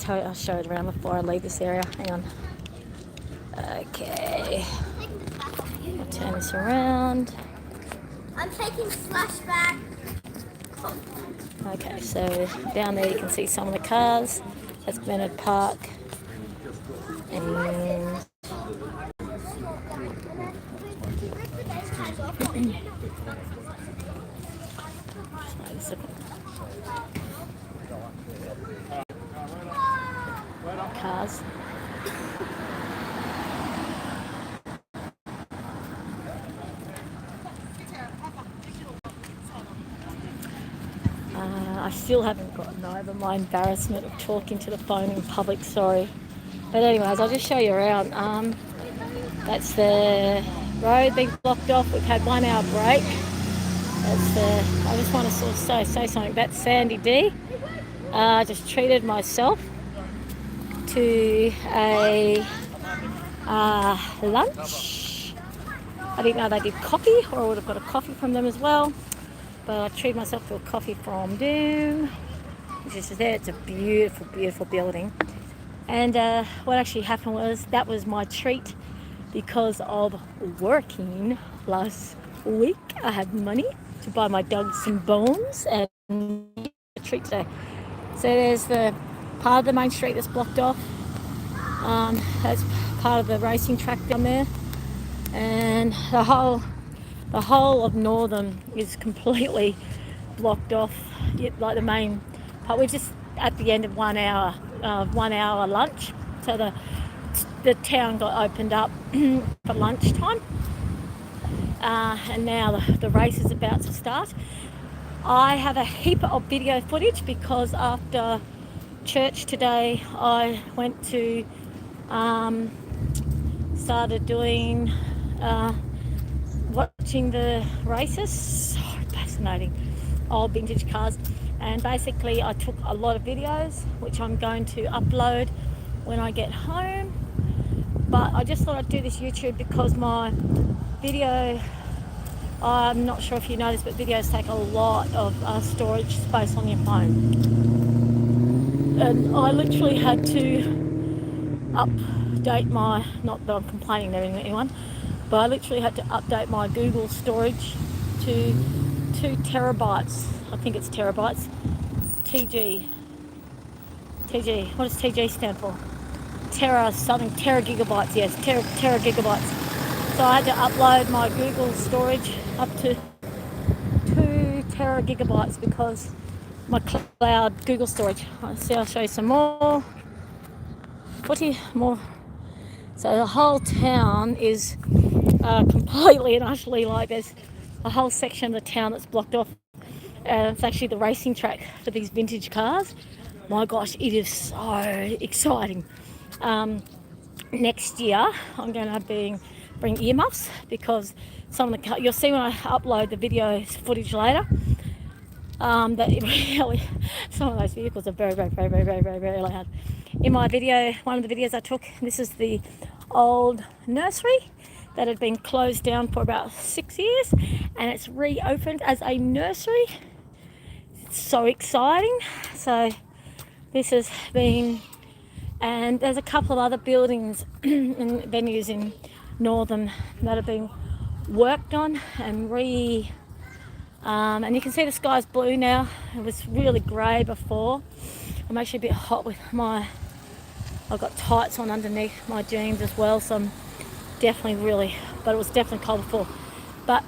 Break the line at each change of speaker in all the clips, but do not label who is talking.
I'll show it around before I leave this area. Hang on. Okay. I'll turn this around.
I'm taking flashback.
Okay, so down there you can see some of the cars. That's Bernard Park. And cars. I still haven't gotten over my embarrassment of talking to the phone in public, sorry. But anyways, I'll just show you around. That's the road being blocked off. We've had 1 hour break. I just want to sort of say something. That's Sandy D. I just treated myself to a lunch. I didn't know they did coffee, or I would have got a coffee from them as well. But I treated myself to a coffee from Doom, which is there. It's a beautiful, beautiful building. And what actually happened was that was my treat because of working last week. I had money to buy my dog some bones and a treat today. So there's the part of the main street that's blocked off. That's part of the racing track down there, and the whole of Northam is completely blocked off. Like the main part, we're just at the end of 1 hour, 1 hour lunch. So the town got opened up for lunchtime, and now the race is about to start. I have a heap of video footage because after church today, I went to started doing watching the races. So fascinating, old vintage cars. And basically I took a lot of videos which I'm going to upload when I get home. But I just thought I'd do this YouTube because my video, I'm not sure if you know this, but videos take a lot of storage space on your phone. And I literally had to update my, not that I'm complaining to anyone, but I literally had to update my Google storage to 2 terabytes. I think it's terabytes. TG. What does TG stand for? Tera gigabytes, yes, tera gigabytes. So I had to upload my Google storage up to 2 tera gigabytes because my cloud Google storage. See, I'll show you some more. 40 more. So the whole town is completely and utterly, like, there's a whole section of the town that's blocked off. It's actually the racing track for these vintage cars. My gosh, it is so exciting. Next year I'm going to bring earmuffs because some of the you'll see when I upload the video footage later, that it really, some of those vehicles are very, very, very, very, very, very, very loud. In my video, one of the videos I took, this is the old nursery that had been closed down for about 6 years, and it's reopened as a nursery. It's so exciting. So this has been, and there's a couple of other buildings and venues in Northam that have been worked on and and you can see the sky's blue now. It was really grey before. I'm actually a bit hot with I've got tights on underneath my jeans as well, so I'm definitely but it was definitely cold before. But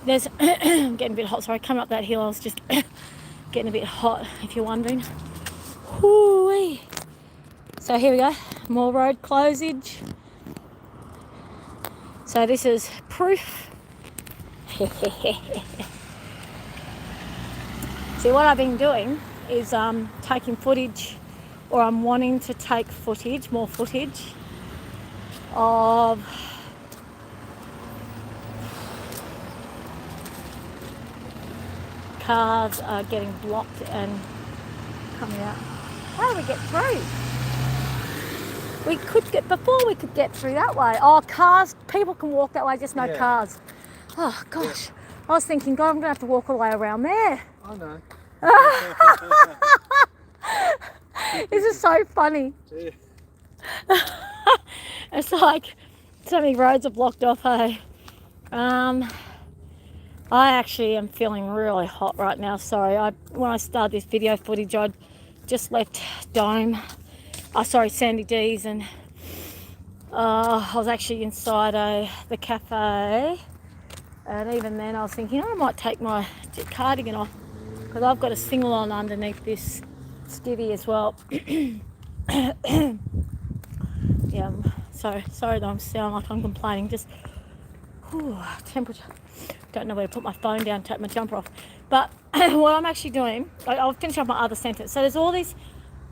there's, I'm getting a bit hot, sorry, coming up that hill I was just getting a bit hot, if you're wondering. Whoo-wee. So here we go, more road closage. So this is proof. See, what I've been doing is taking footage, or I'm wanting to take footage, more footage of cars getting blocked and coming out. How do we get through? We could get through that way. Oh, cars, people can walk that way, just no cars. Oh gosh, yeah. I was thinking, God, I'm going to have to walk all the way around there.
I know.
This is so funny. It's like so many roads are blocked off, hey. I actually am feeling really hot right now. Sorry, when I started this video footage, I'd just left Sandy D's, and I was actually inside the cafe, and even then I was thinking I might take my cardigan off because I've got a single on underneath this skivvy as well. Yeah, so sorry that I'm sounding like I'm complaining. Just temperature. Don't know where to put my phone down, take my jumper off. But what I'm actually doing, I'll finish off my other sentence. So there's all these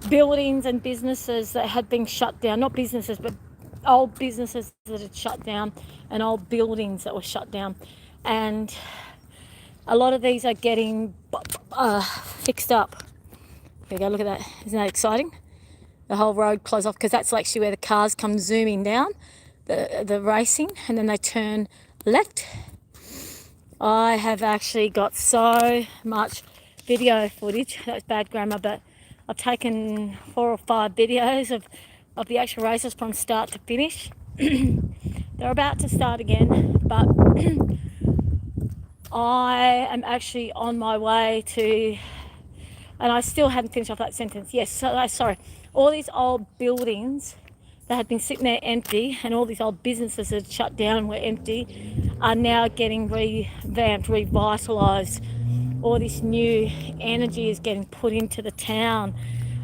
buildings and businesses that had been shut down. Not businesses, but old businesses that had shut down and old buildings that were shut down. And a lot of these are getting fixed up. There you go, look at that. Isn't that exciting? The whole road closed off because that's actually where the cars come zooming down, the racing, and then they turn left. I have actually got so much video footage. That's bad grammar, but I've taken 4 or 5 videos of the actual races from start to finish. They're about to start again, but I am actually on my way to, and I still haven't finished off that sentence. Yes, sorry. All these old buildings that had been sitting there empty, and all these old businesses that had shut down and were empty, are now getting revamped, revitalised. All this new energy is getting put into the town.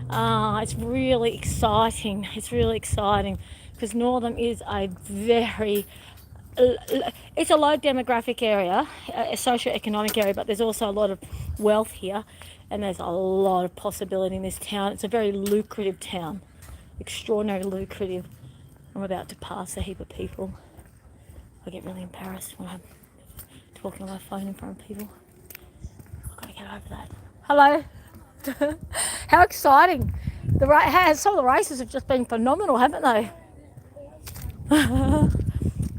It's really exciting. It's really exciting because Northam is a it's a low demographic area, a socio-economic area, but there's also a lot of wealth here, and there's a lot of possibility in this town. It's a very lucrative town, extraordinarily lucrative. I'm about to pass a heap of people. I get really embarrassed when I'm talking on my phone in front of people. I've got to get over that. Hello. How exciting. Some of the races have just been phenomenal, haven't they?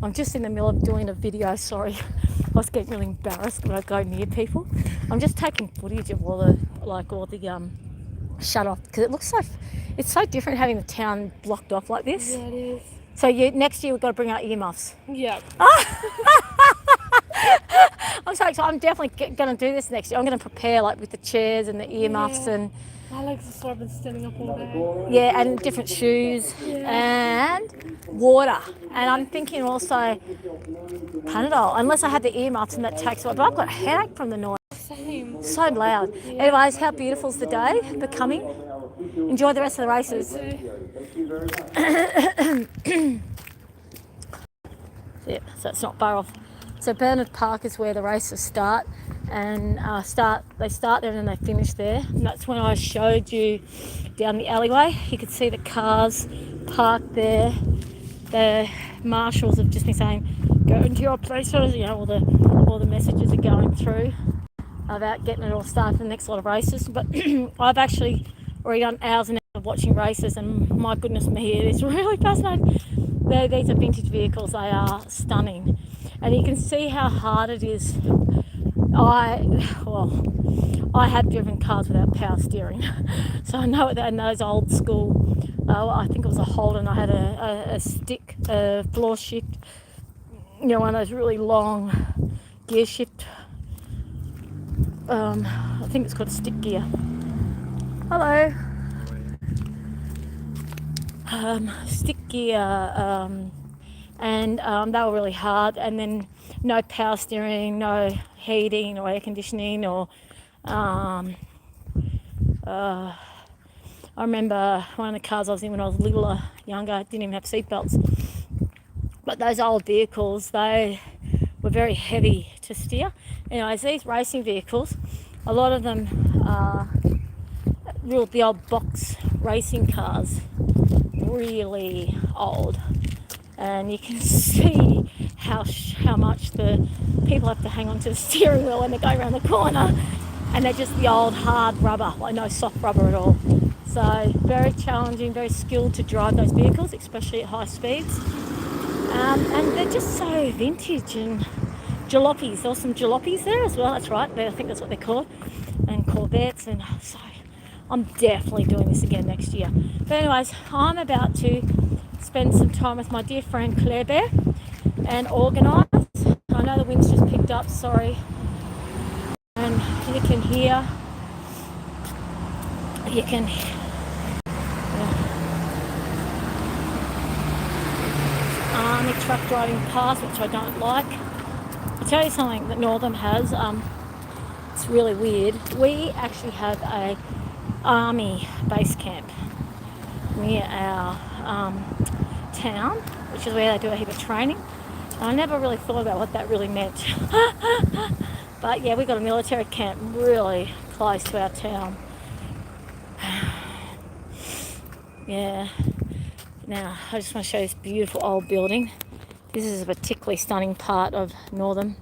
I'm just in the middle of doing a video, sorry. I was getting really embarrassed when I go near people. I'm just taking footage of all the shut off, because it looks like it's so different having the town blocked off like this.
Yeah, it is.
So next year we've got to bring out earmuffs.
Yeah.
I'm so excited. I'm definitely going to do this next year. I'm going to prepare with the chairs and the earmuffs and
my legs are sore. I've been standing up all day.
yeah, and different shoes and water. And I'm thinking also Panadol, unless I had the earmuffs and that takes away. But I've got a headache from the noise.
Same.
So loud. Anyways, how beautiful's the day becoming? Enjoy the rest of the races. Yeah, so it's not far off. So Bernard Park is where the races start, and they start there and then they finish there. And that's when I showed you down the alleyway. You could see the cars parked there. The marshals have just been saying, "Go into your places." You know, all the messages are going through about getting it all started for the next lot of races. But I've actually already done hours and hours of watching races, and my goodness me, it is really fascinating. These are vintage vehicles. They are stunning, and you can see how hard it is. I have driven cars without power steering, so I know that in those old school. I think it was a Holden. I had a stick, floor shift. You know, one of those really long gear shift. I think it's called a stick gear. Hello. Stick gear, and they were really hard, and then no power steering, no heating or air conditioning, or I remember one of the cars I was in when I was littler, younger, didn't even have seatbelts. But those old vehicles, they were very heavy to steer. Anyways, these racing vehicles, a lot of them are the old box racing cars, really old, and you can see how much the people have to hang on to the steering wheel when they go around the corner, and they're just the old hard rubber, no soft rubber at all. So very challenging, very skilled to drive those vehicles, especially at high speeds, and they're just so vintage. And jalopies, there were some jalopies there as well, that's right, I think that's what they're called, and Corvettes, and so I'm definitely doing this again next year. But anyways, I'm about to spend some time with my dear friend Claire Bear and organise. I know the wind's just picked up, sorry. And you can hear, army truck driving past, which I don't like. I'll tell you something that Northam has, it's really weird. We actually have a army base camp near our town, which is where they do a heap of training. And I never really thought about what that really meant. But yeah, we got a military camp really close to our town. Yeah. Now, I just want to show you this beautiful old building. This is a particularly stunning part of Northam.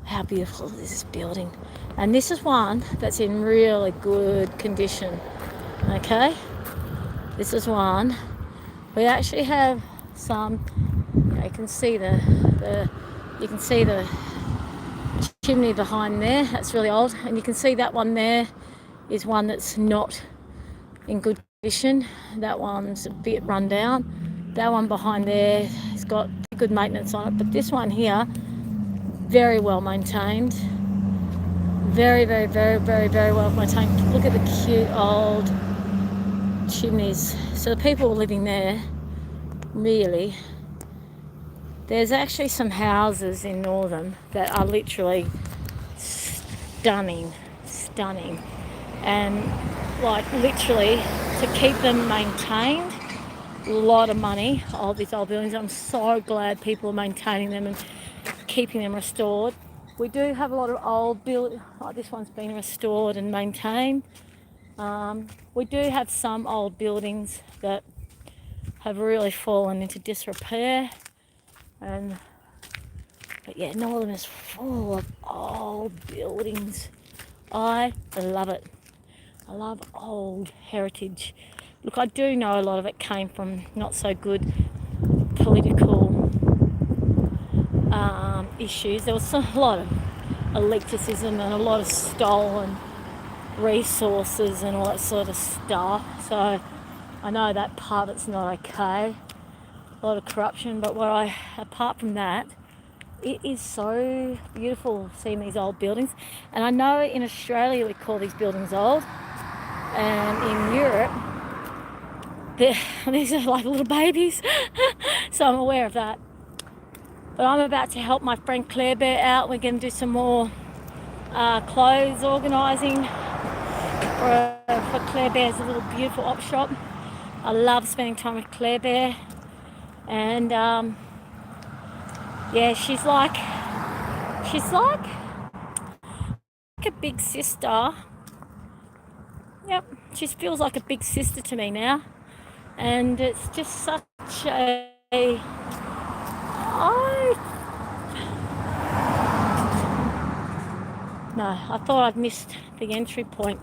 How beautiful is this building? And this is one that's in really good condition. Okay? This is one. We actually have some, you can see the chimney behind there. That's really old. And you can see that one there is one that's not in good condition. That one's a bit run down. That one behind there has got good maintenance on it. But this one here, very well maintained. Very, very, very, very, very well maintained. Look at the cute old chimneys. So the people living there, really, there's actually some houses in Northam that are literally stunning. And like literally to keep them maintained, a lot of money, all these old buildings. I'm so glad people are maintaining them and keeping them restored. We do have a lot of old buildings, like this one's been restored and maintained. We do have some old buildings that have really fallen into disrepair. But yeah, Northam is full of old buildings. I love it. I love old heritage. Look, I do know a lot of it came from not so good political issues. There was a lot of elitism and a lot of stolen resources and all that sort of stuff. So I know that part of it's not okay. A lot of corruption, but apart from that, it is so beautiful seeing these old buildings. And I know in Australia we call these buildings old, and in Europe these are like little babies. So I'm aware of that. But I'm about to help my friend Claire Bear out. We're going to do some more clothes organising for Claire Bear's little beautiful op shop. I love spending time with Claire Bear, and yeah, she's like a big sister. Yep, she feels like a big sister to me now, and it's just such I thought I'd missed the entry point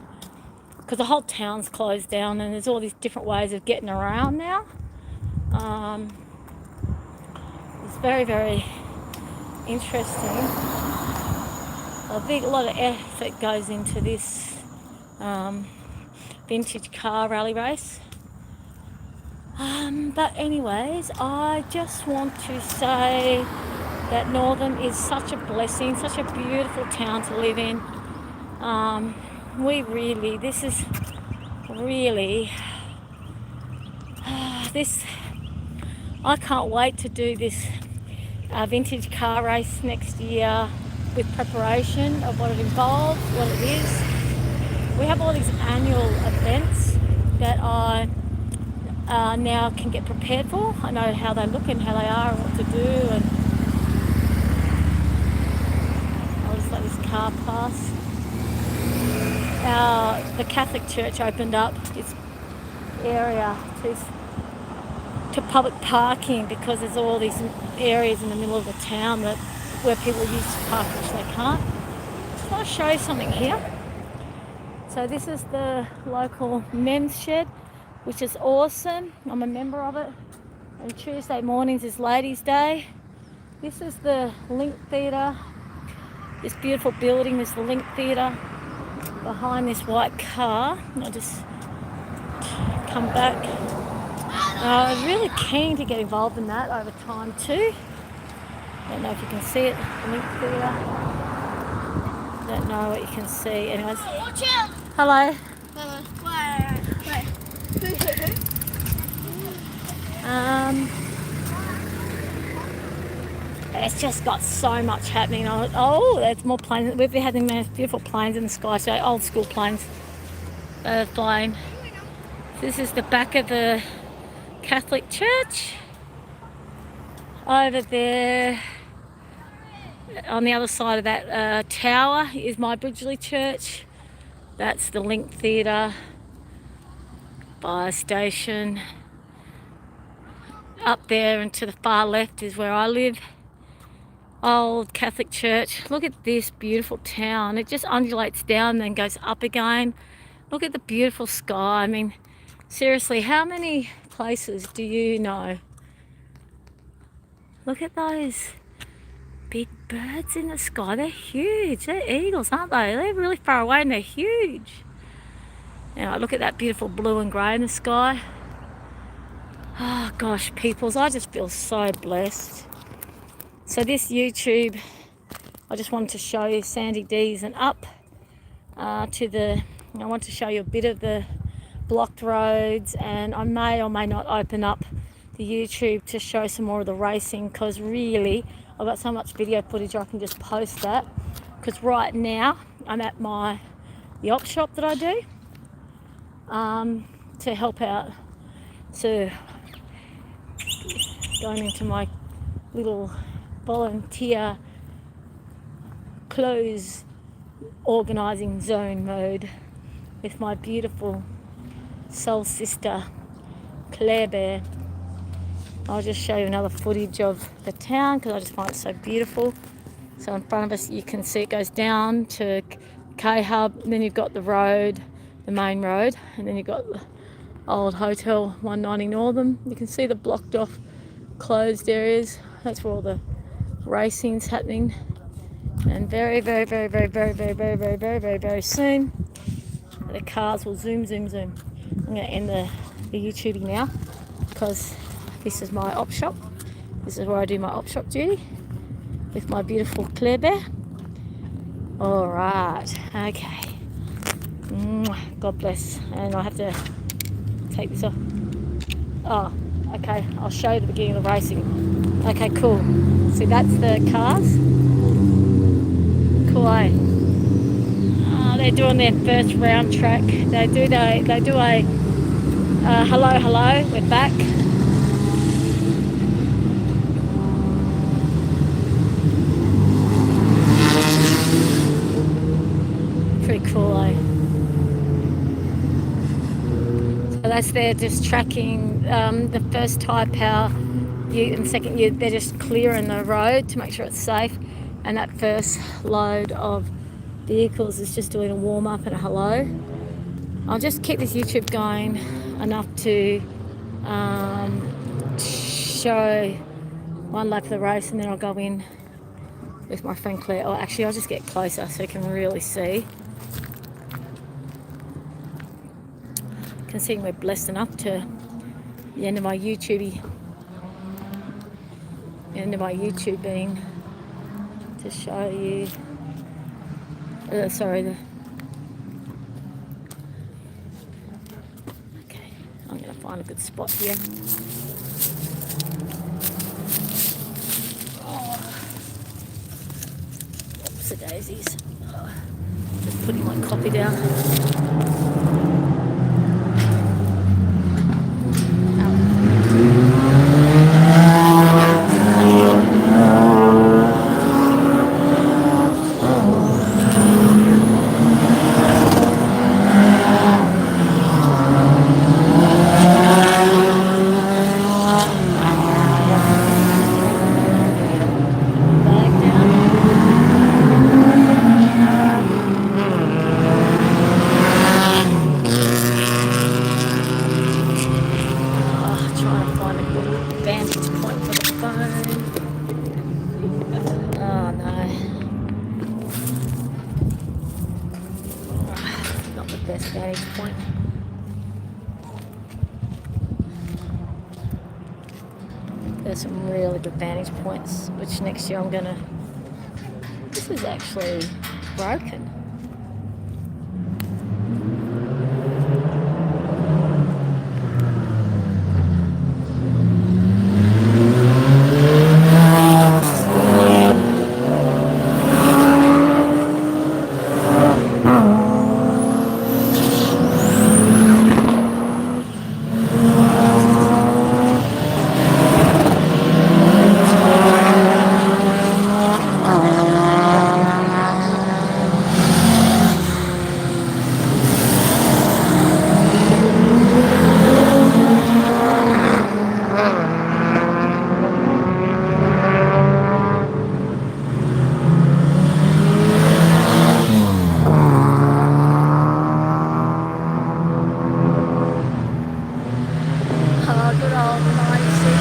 because the whole town's closed down and there's all these different ways of getting around now. It's very, very interesting. A lot of effort goes into this vintage car rally race. But anyways, I just want to say that Northam is such a blessing, such a beautiful town to live in. I can't wait to do this vintage car race next year with preparation of what it involves, what it is. We have all these annual events that I now can get prepared for. I know how they look and how they are and what to do, and I'll just let this car pass. The Catholic Church opened up its area to public parking because there's all these areas in the middle of the town where people used to park which they can't. I just want to show you something here. So this is the local men's shed, which is awesome. I'm a member of it. And Tuesday mornings is Ladies' Day. This is the Link Theatre. This beautiful building is the Link Theatre. behind this white car. I'll just come back. I was really keen to get involved in that over time too. Don't know if you can see it, the link theatre. Don't know what you can see. Anyways.
Watch out!
Hello.
Wait.
It's just got so much happening. Oh, there's more planes. We've been having these beautiful planes in the sky today, old school planes flying. This is the back of the Catholic Church. Over there, on the other side of that tower, is my Bridgeley Church. That's the Link Theatre, fire station. Up there and to the far left is where I live. Old Catholic Church. Look at this beautiful town. It just undulates down, then goes up again. Look at the beautiful sky. I mean, seriously, how many places do you know? Look at those big birds in the sky. They're huge. They're eagles, aren't they? They're really far away and they're huge. Now look at that beautiful blue and grey in the sky. Oh gosh, peoples, I just feel so blessed. So this YouTube, I just wanted to show you Sandy D's and up I want to show you a bit of the blocked roads, and I may or may not open up the YouTube to show some more of the racing, because really I've got so much video footage I can just post that. Because right now I'm at the op shop that I do to help out, to going into my little volunteer clothes organising zone mode with my beautiful soul sister Claire Bear. I'll just show you another footage of the town because I just find it so beautiful. So in front of us you can see it goes down to K-Hub, and then you've got the road, the main road, and then you've got the old Hotel 190 Northam. You can see the blocked off closed areas. That's where all the racing's happening. And very, very, very, very, very, very, very, very, very, very, very soon the cars will zoom. I'm going to end the YouTubing now because this is my op shop. This is where I do my op shop duty with my beautiful Claire Bear. Alright, okay. God bless. And I have to take this off. Oh, okay. I'll show you the beginning of the racing. Okay, cool. See, that's the cars. Cool, eh? Oh, they're doing their first round track. They do a hello, we're back. Pretty cool, eh? So that's there just tracking the first tyre power and second year. They're just clearing the road to make sure it's safe. And that first load of vehicles is just doing a warm-up and a hello. I'll just keep this YouTube going enough to show one lap of the race, and then I'll go in with my friend Claire. Oh, actually, I'll just get closer so you can really see. You can see we're blessed enough to the end of my YouTube being to show you. Okay, I'm going to find a good spot here. Oops, the daisies. Just putting my copy down. There's some really good vantage points, which next year I'm gonna. This is actually broken. Oh, good old 96.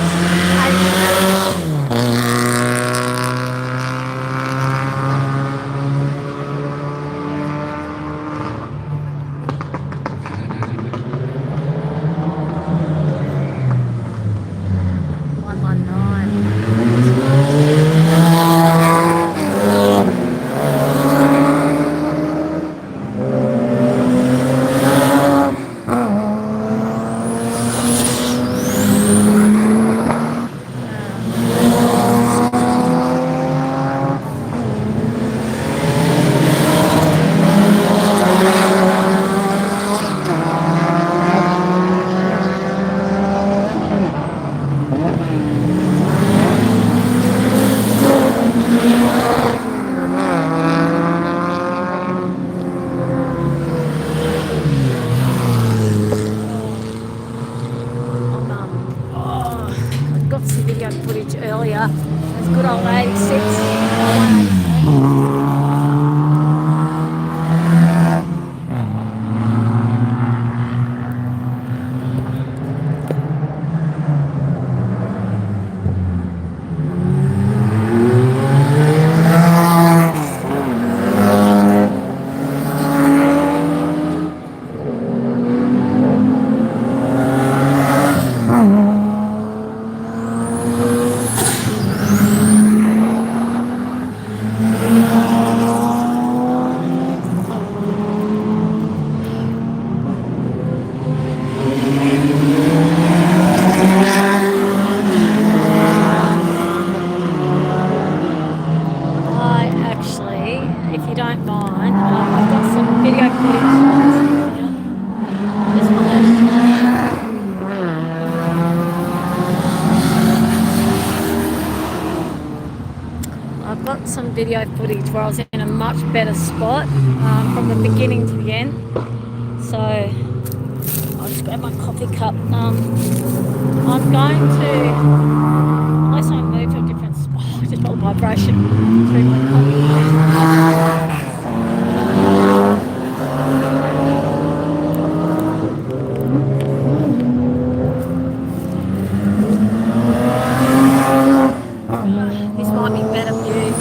I got some video footage earlier. That's good old 86. I actually, if you don't mind, I've got some video footage. This one. I've got some video footage where I was in a much better spot from the beginning to the end. So I'll just grab my coffee cup. I'm going to, unless I move to a different spot, I just felt a vibration through my coffee. This might be better view.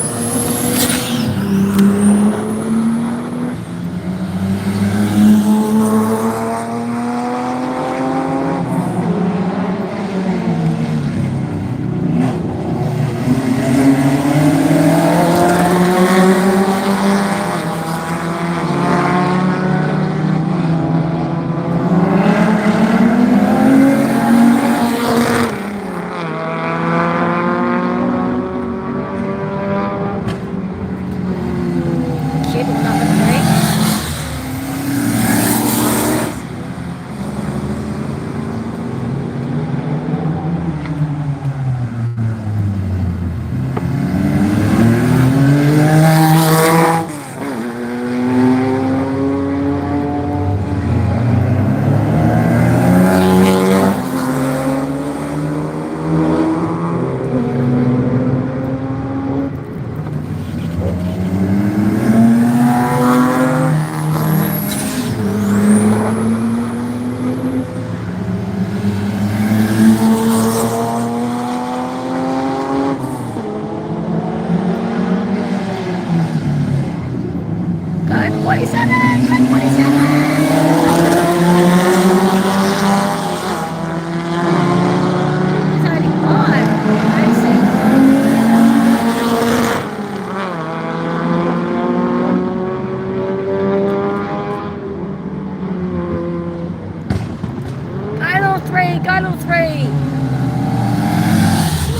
go, little three.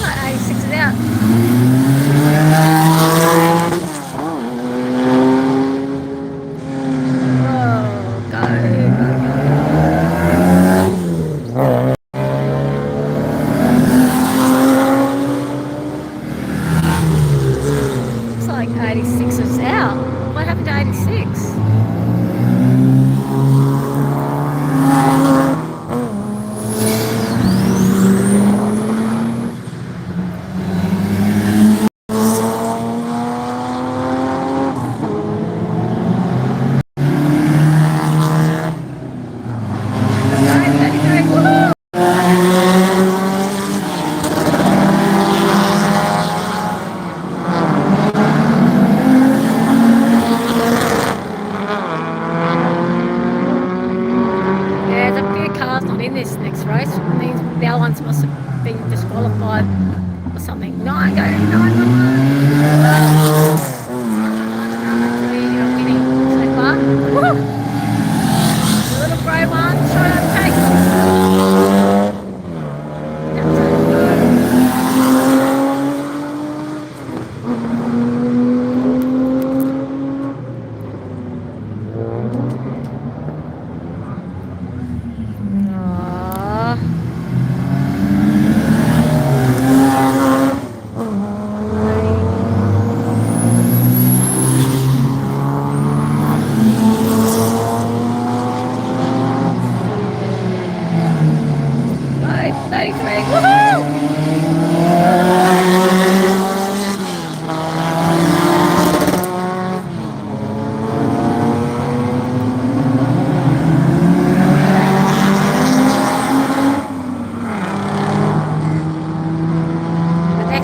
That 86 is out. Oh, go, go, go. Looks like 86 is out. What happened to 86? In this next race, it means the other ones must have been disqualified or something. Nine, go, 911. You're winning so far. Woo! The little grey one, try to take.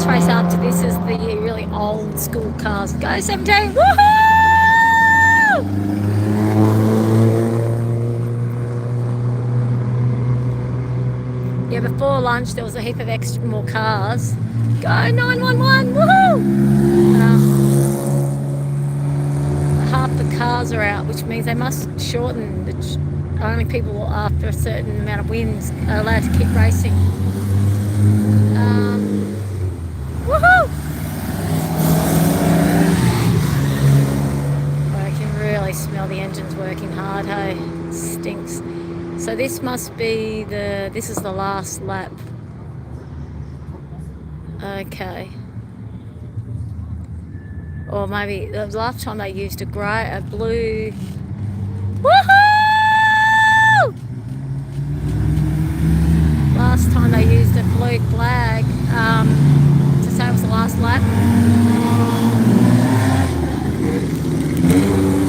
Race after this is the really old school cars. Go 17! Woohoo! Yeah, before lunch there was a heap of extra more cars. Go 911! Woohoo! Half the cars are out, which means they must shorten. Only people after a certain amount of wins are allowed to keep racing. Woohoo! I can really smell the engines working hard, hey? It stinks. So this must be this is the last lap. Okay. Or maybe the last time they used a blue. Woohoo! Last time they used a blue flag. To say it was the last lap.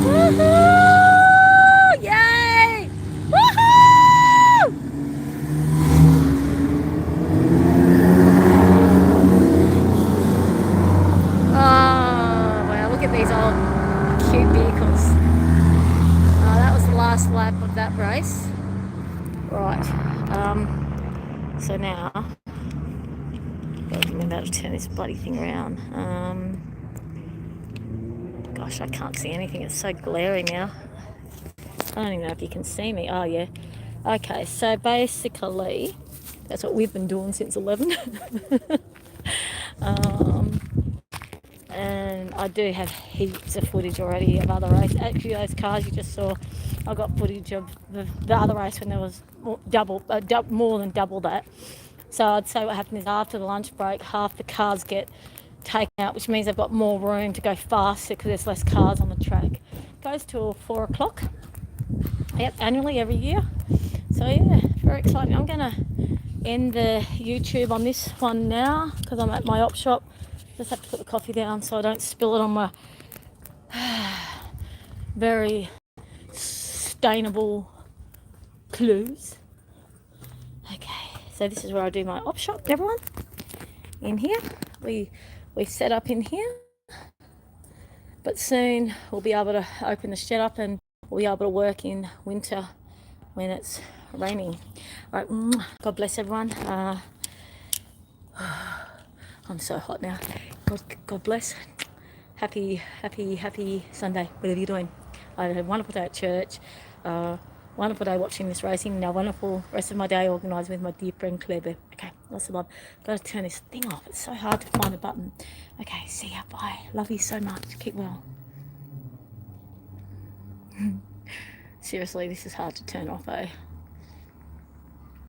Woohoo! Yay! Woohoo! Oh, wow, look at these old cute vehicles. That was the last lap of that race. Right, so now, I'm about to turn this bloody thing around. Gosh, I can't see anything, it's so glary now. I don't even know if you can see me. Oh yeah. Okay, so basically that's what we've been doing since 11. And I do have heaps of footage already of other races. Actually, those cars you just saw, I got footage of the other race when there was more than double that. So I'd say what happened is after the lunch break, half the cars get taken out, which means they've got more room to go faster because there's less cars on the track. Goes till 4 o'clock. Yep, annually every year. So yeah, very exciting. I'm gonna end the YouTube on this one now because I'm at my op shop. Just have to put the coffee down so I don't spill it on my very sustainable clothes. Okay, so this is where I do my op shop, everyone. In here, we set up in here, but soon we'll be able to open the shed up and we'll be able to work in winter when it's raining. All right, God bless everyone. I'm so hot now. God bless. Happy Sunday, whatever you're doing. I had a wonderful day at church. Wonderful day watching this racing. Now, wonderful rest of my day organised with my dear friend Claire. Okay, lots of love. Got to turn this thing off. It's so hard to find a button. Okay, see ya. Bye. Love you so much. Keep well. Seriously, this is hard to turn off, eh?